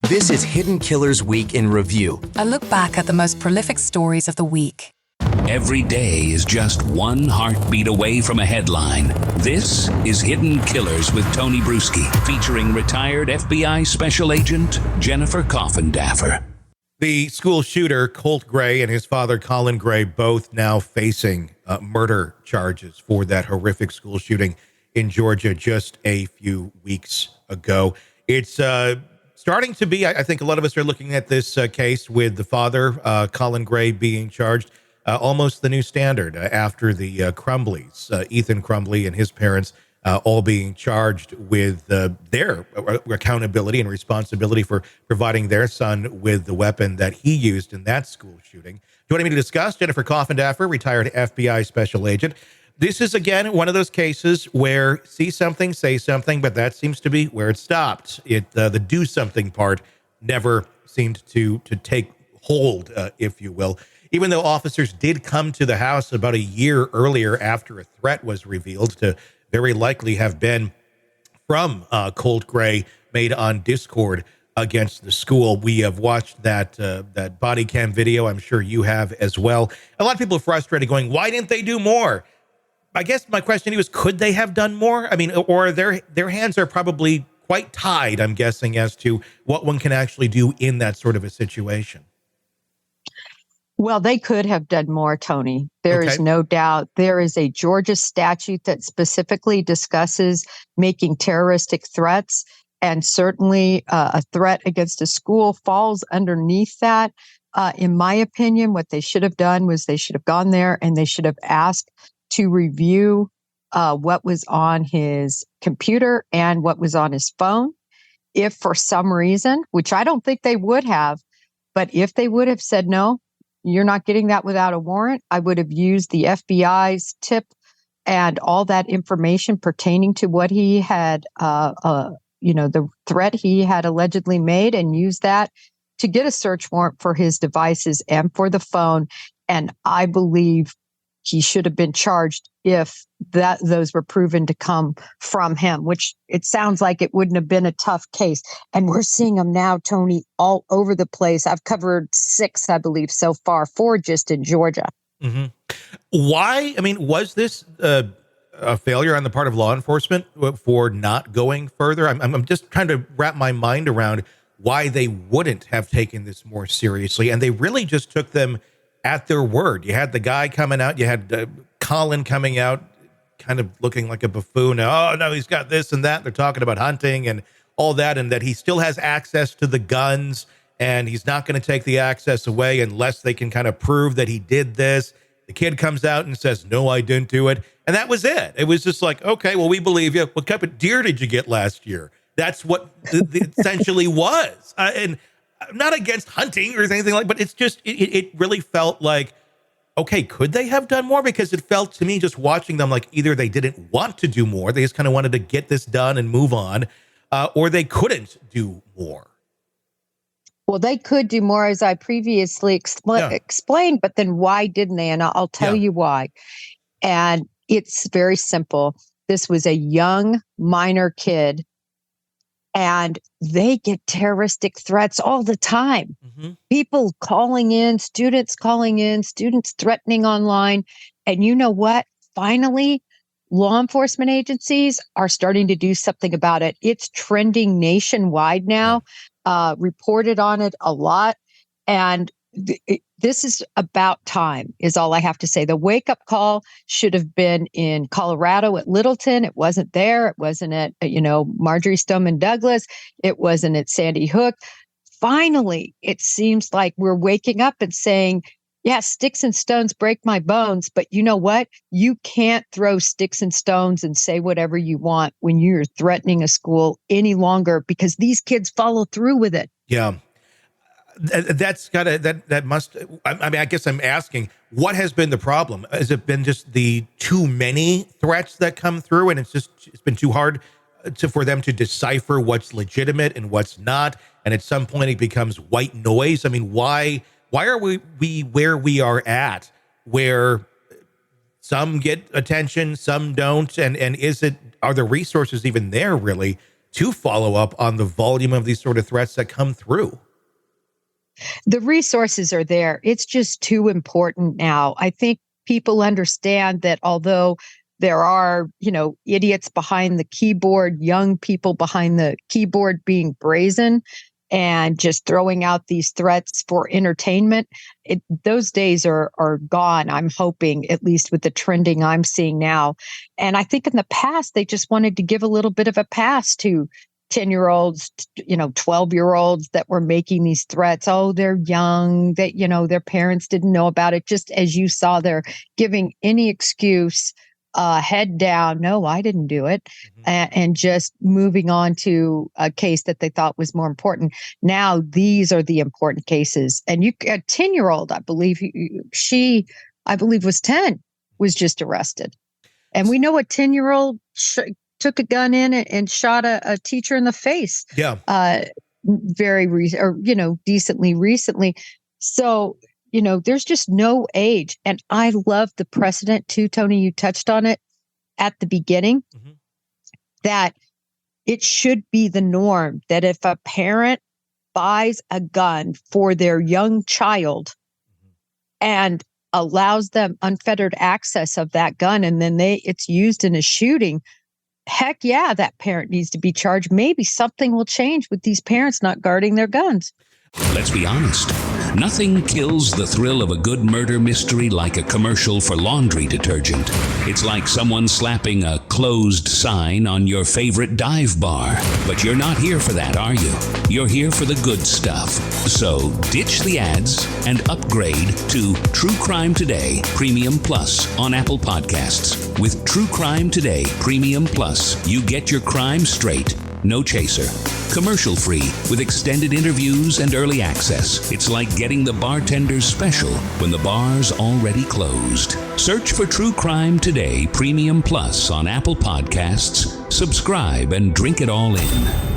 This is Hidden Killers Week in Review. A look back at the most prolific stories of the week. Every day is just one heartbeat away from a headline. This is Hidden Killers with Tony Brueski, featuring retired FBI Special Agent Jennifer Coffindaffer. The school shooter, Colt Gray, and his father, Colin Gray, both now facing murder charges for that horrific school shooting in Georgia just a few weeks ago. It's starting to be, I think a lot of us are looking at this case with the father, Colin Gray, being charged, almost the new standard after the Crumbleys, Ethan Crumbley and his parents, all being charged with their accountability and responsibility for providing their son with the weapon that he used in that school shooting. Joining me to discuss, Jennifer Coffindaffer, retired FBI Special Agent. This is, again, one of those cases where see something, say something, but that seems to be where it stopped. The do something part never seemed to take hold, if you will. Even though officers did come to the house about a year earlier after a threat was revealed to very likely have been from Colt Gray made on Discord against the school. We have watched that body cam video. I'm sure you have as well. A lot of people are frustrated going, why didn't they do more? I guess my question is, could they have done more? I mean, or their hands are probably quite tied, I'm guessing, as to what one can actually do in that sort of a situation. Well, they could have done more, Tony. There is no doubt. There is a Georgia statute that specifically discusses making terroristic threats, and certainly a threat against a school falls underneath that. In my opinion, what they should have done was they should have gone there and they should have asked to review what was on his computer and what was on his phone. If for some reason, which I don't think they would have, but if they would have said, no, you're not getting that without a warrant, I would have used the FBI's tip and all that information pertaining to what he had, the threat he had allegedly made, and used that to get a search warrant for his devices and for the phone. And I believe he should have been charged if those were proven to come from him, which it sounds like it wouldn't have been a tough case. And we're seeing them now, Tony, all over the place. I've covered 6, I believe, so far, 4 just in Georgia. Mm-hmm. Why? I mean, was this a failure on the part of law enforcement for not going further? I'm just trying to wrap my mind around why they wouldn't have taken this more seriously. And they really just took them at their word. You had the guy coming out, you had Colin coming out kind of looking like a buffoon. Oh, no, he's got this and that. They're talking about hunting and all that, and that he still has access to the guns, and he's not going to take the access away unless they can kind of prove that he did this. The kid comes out and says, no, I didn't do it. And that was it. It was just like, okay, well, we believe you. What type of deer did you get last year? That's what it essentially was. And I'm not against hunting or anything like, but it's just, it really felt like, okay, could they have done more? Because it felt to me, just watching them, like either they didn't want to do more, they just kind of wanted to get this done and move on, or they couldn't do more. Well, they could do more, as I previously explained, but then why didn't they? And I'll tell you why. And it's very simple. This was a young minor kid, and they get terroristic threats all the time. Mm-hmm. People calling in, students threatening online. And you know what? Finally, law enforcement agencies are starting to do something about it. It's trending nationwide now, reported on it a lot. And this is about time, is all I have to say. The wake-up call should have been in Colorado at Littleton. It wasn't there. It wasn't at, Marjorie Stoneman Douglas. It wasn't at Sandy Hook. Finally, it seems like we're waking up and saying, yeah, sticks and stones break my bones, but you know what? You can't throw sticks and stones and say whatever you want when you're threatening a school any longer, because these kids follow through with it. Yeah. That's gotta, that must, I mean, I guess I'm asking, what has been the problem? Has it been just the too many threats that come through, and it's been too hard for them to decipher what's legitimate and what's not? And at some point it becomes white noise. I mean, why are we where we are at, where some get attention, some don't? And are the resources even there really to follow up on the volume of these sort of threats that come through. The resources are there. It's just too important now. I think people understand that although there are, idiots behind the keyboard, young people behind the keyboard being brazen and just throwing out these threats for entertainment, those days are gone, I'm hoping, at least with the trending I'm seeing now. And I think in the past, they just wanted to give a little bit of a pass to 10-year-olds, 12-year-olds that were making these threats. Oh, they're young, that, their parents didn't know about it. Just as you saw, they're giving any excuse, head down. No, I didn't do it. And just moving on to a case that they thought was more important. Now, these are the important cases. And a 10-year-old, I believe was 10, was just arrested. And we know a 10-year-old took a gun in and shot a teacher in the face. Yeah. Decently recently. So, there's just no age. And I love the precedent too, Tony. You touched on it at the beginning, that it should be the norm that if a parent buys a gun for their young child and allows them unfettered access of that gun, and then it's used in a shooting, heck yeah, that parent needs to be charged. Maybe something will change with these parents not guarding their guns. Let's be honest. Nothing kills the thrill of a good murder mystery like a commercial for laundry detergent. It's like someone slapping a closed sign on your favorite dive bar. But you're not here for that, are you? You're here for the good stuff. So ditch the ads and upgrade to True Crime Today Premium Plus on Apple Podcasts. With True Crime Today Premium Plus, you get your crime straight. No chaser. Commercial free with extended interviews and early access. It's like getting the bartender's special when the bar's already closed. Search for True Crime Today Premium Plus on Apple Podcasts. Subscribe and drink it all in.